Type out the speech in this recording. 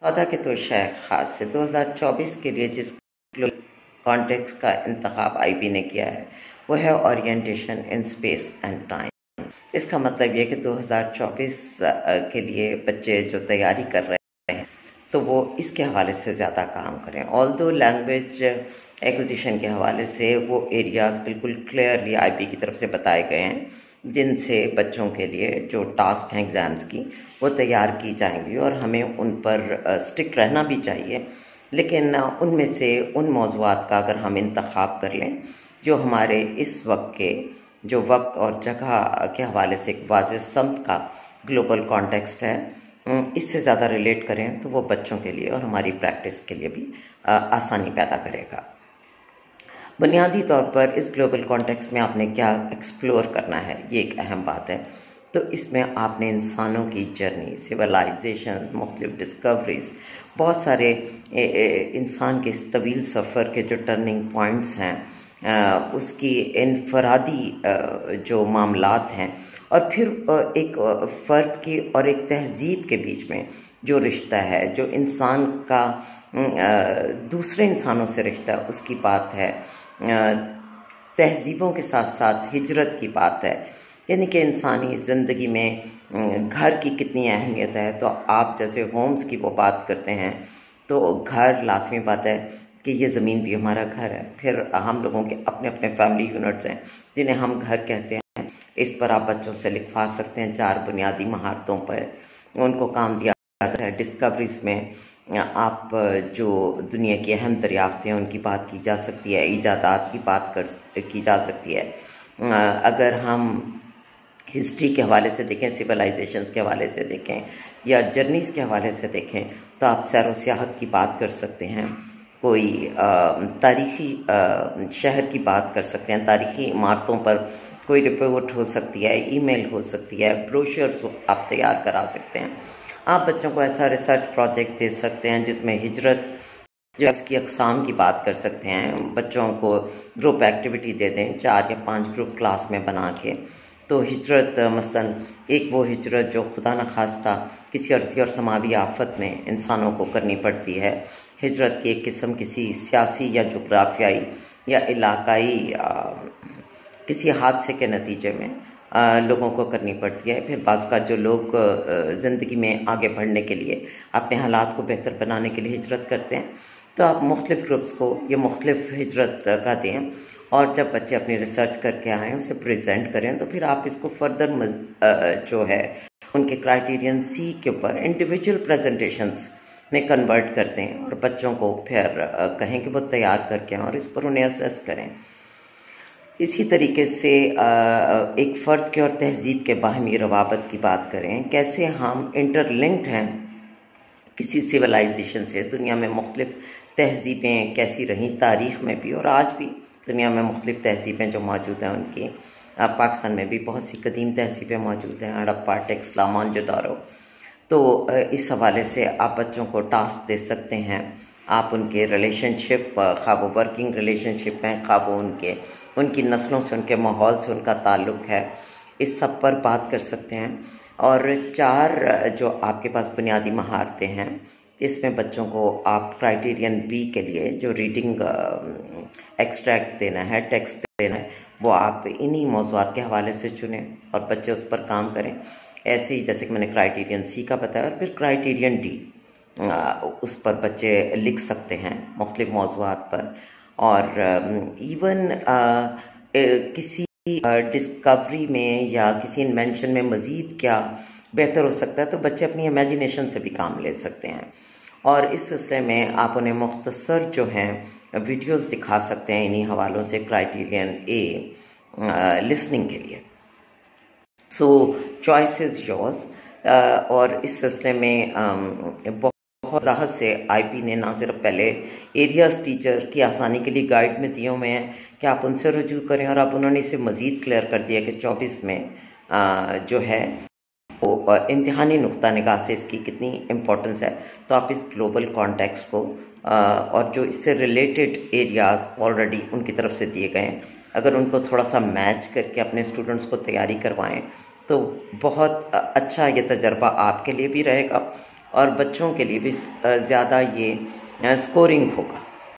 14 के तो शायद ख़ास से 2024 के लिए जिस कॉन्टेक्स्ट का इंतखाब आईबी ने किया है वो है orientation in space and time. इसका मतलब ये कि 2024 के लिए बच्चे जो तैयारी कर रहे हैं तो वो इसके हवाले से ज़्यादा काम करें। ऑल्दो लैंग्वेज एक्विजिशन के हवाले से वो एरियाज़ बिल्कुल क्लियरली आईबी की तरफ से बताए गए हैं जिनसे बच्चों के लिए जो टास्क हैं एग्ज़ाम्स की वो तैयार की जाएंगी और हमें उन पर स्टिक रहना भी चाहिए। लेकिन उनमें से उन मौज़ूआत का अगर हम इंतखाब कर लें जो हमारे इस वक्त के जो वक्त और जगह के हवाले से एक वाज़ेह समत का ग्लोबल कॉन्टेक्स्ट है, इससे ज़्यादा रिलेट करें तो वो बच्चों के लिए और हमारी प्रैक्टिस के लिए भी आसानी पैदा करेगा। बुनियादी तौर पर इस ग्लोबल कॉन्टेक्स्ट में आपने क्या एक्सप्लोर करना है ये एक अहम बात है। तो इसमें आपने इंसानों की जर्नी, सिविलाइजेशन, मुख्तलिफ डिस्कवरीज, बहुत सारे इंसान के इस तवील सफ़र के जो टर्निंग पॉइंट्स हैं, उसकी इनफरादी जो मामलात हैं और फिर एक फ़र्द की और एक तहज़ीब के बीच में जो रिश्ता है, जो इंसान का दूसरे इंसानों से रिश्ता है, उसकी बात है। तहज़ीबों के साथ साथ हिजरत की बात है, यानी कि इंसानी ज़िंदगी में घर की कितनी अहमियत है। तो आप जैसे होम्स की वो बात करते हैं तो घर लाजमी बात है कि ये ज़मीन भी हमारा घर है। फिर हम लोगों के अपने अपने फैमिली यूनिट्स हैं जिन्हें हम घर कहते हैं। इस पर आप बच्चों से लिखवा सकते हैं 4 बुनियादी महारतों पर उनको काम दिया जाता है। डिस्कवरीज में आप जो दुनिया की अहम दरियाफ्तें हैं उनकी बात की जा सकती है, ईजादात की बात की जा सकती है। अगर हम हिस्ट्री के हवाले से देखें, सिविलाइजेशंस के हवाले से देखें या जर्नीज़ के हवाले से देखें तो आप सैर व सियाहत की बात कर सकते हैं, कोई तारीख़ी शहर की बात कर सकते हैं, तारीख़ी इमारतों पर कोई रिपोर्ट हो सकती है, ईमेल हो सकती है, ब्रोशर्स आप तैयार करा सकते हैं। आप बच्चों को ऐसा रिसर्च प्रोजेक्ट दे सकते हैं जिसमें हिजरत जो इसकी अक़साम की बात कर सकते हैं। बच्चों को ग्रुप एक्टिविटी दे दें, 4 या 5 ग्रुप क्लास में बना के। तो हिजरत मसलन एक वो हिजरत जो खुदा न खास्ता किसी अर्ज़ी और समावी आफत में इंसानों को करनी पड़ती है। हिजरत की एक किस्म किसी सियासी या जोग्राफियाई या इलाकाई किसी हादसे के नतीजे में लोगों को करनी पड़ती है। फिर बाज़ का जो लोग ज़िंदगी में आगे बढ़ने के लिए अपने हालात को बेहतर बनाने के लिए हिजरत करते हैं तो आप मुख्तलिफ़ ग्रुप्स को ये मुख्तलिफ़ हिजरत का दें और जब बच्चे अपनी रिसर्च करके आएँ उसे प्रेजेंट करें तो फिर आप इसको फर्दर जो है उनके क्राइटेरियन सी के ऊपर इंडिविजुअल प्रेजेंटेशंस में कन्वर्ट करते हैं और बच्चों को फिर कहें कि वो तैयार करके आएँ और इस पर उन्हें असेस करें। इसी तरीके से एक फ़र्द के और तहज़ीब के बाहमी रवाबत की बात करें, कैसे हम इंटरलिंक्ड हैं किसी सिविलाइजेशन से। दुनिया में मुख्तलिफ़ तहज़ीबें कैसी रहीं तारीख़ में भी और आज भी दुनिया में मुख्तलिफ़ तहज़ीबें जो मौजूद हैं उनकी। पाकिस्तान में भी बहुत सी कदीम तहज़ीबें मौजूद हैं, हड़प्पा, टेक्सला, मोहनजोदारो। तो इस हवाले से आप बच्चों को टास्क दे सकते हैं। आप उनके रिलेशनशिप, खा वो वर्किंग रिलेशनशिप हैं, खा वो उनकी नस्लों से, उनके माहौल से उनका ताल्लुक़ है, इस सब पर बात कर सकते हैं। और 4 जो आपके पास बुनियादी महारतें हैं इसमें बच्चों को आप क्राइटेरियन बी के लिए जो रीडिंग एक्सट्रैक्ट देना है, टेक्स्ट देना है, वो आप इन्हीं मौज़ूआत के हवाले से चुनें और बच्चे उस पर काम करें। ऐसे ही जैसे कि मैंने क्राइटेरियन सी का बताया और फिर क्राइटेरियन डी उस पर बच्चे लिख सकते हैं मुख्तलिफ़ मौज़ूआत पर। और इवन किसी डिस्कवरी में या किसी इन्वेंशन में मज़ीद क्या बेहतर हो सकता है तो बच्चे अपनी इमेजिनेशन से भी काम ले सकते हैं। और इस सिलसिले में आप उन्हें मुख्तसर जो हैं वीडियोस दिखा सकते हैं इन्हीं हवालों से क्राइटेरियन ए लिसनिंग के लिए। सो चॉइस इज़ योर्स। और इस सिलसिले में बहुत वजाहत से आईबी ने ना सिर्फ पहले एरियाज़ टीचर की आसानी के लिए गाइड में दिए हुए हैं कि आप उनसे रुजू करें और अब उन्होंने इसे मज़ीद क्लियर कर दिया कि 24 में जो है वो इम्तिहानी नुक्ता निगाह से इसकी कितनी इम्पोर्टेंस है। तो आप इस ग्लोबल कॉन्टेक्स्ट को और जो इससे रिलेटेड एरियाज़ ऑलरेडी उनकी तरफ से दिए गए हैं, अगर उनको थोड़ा सा मैच करके अपने स्टूडेंट्स को तैयारी करवाएं तो बहुत अच्छा ये तजर्बा आपके लिए भी रहेगा और बच्चों के लिए भी ज़्यादा ये स्कोरिंग होगा।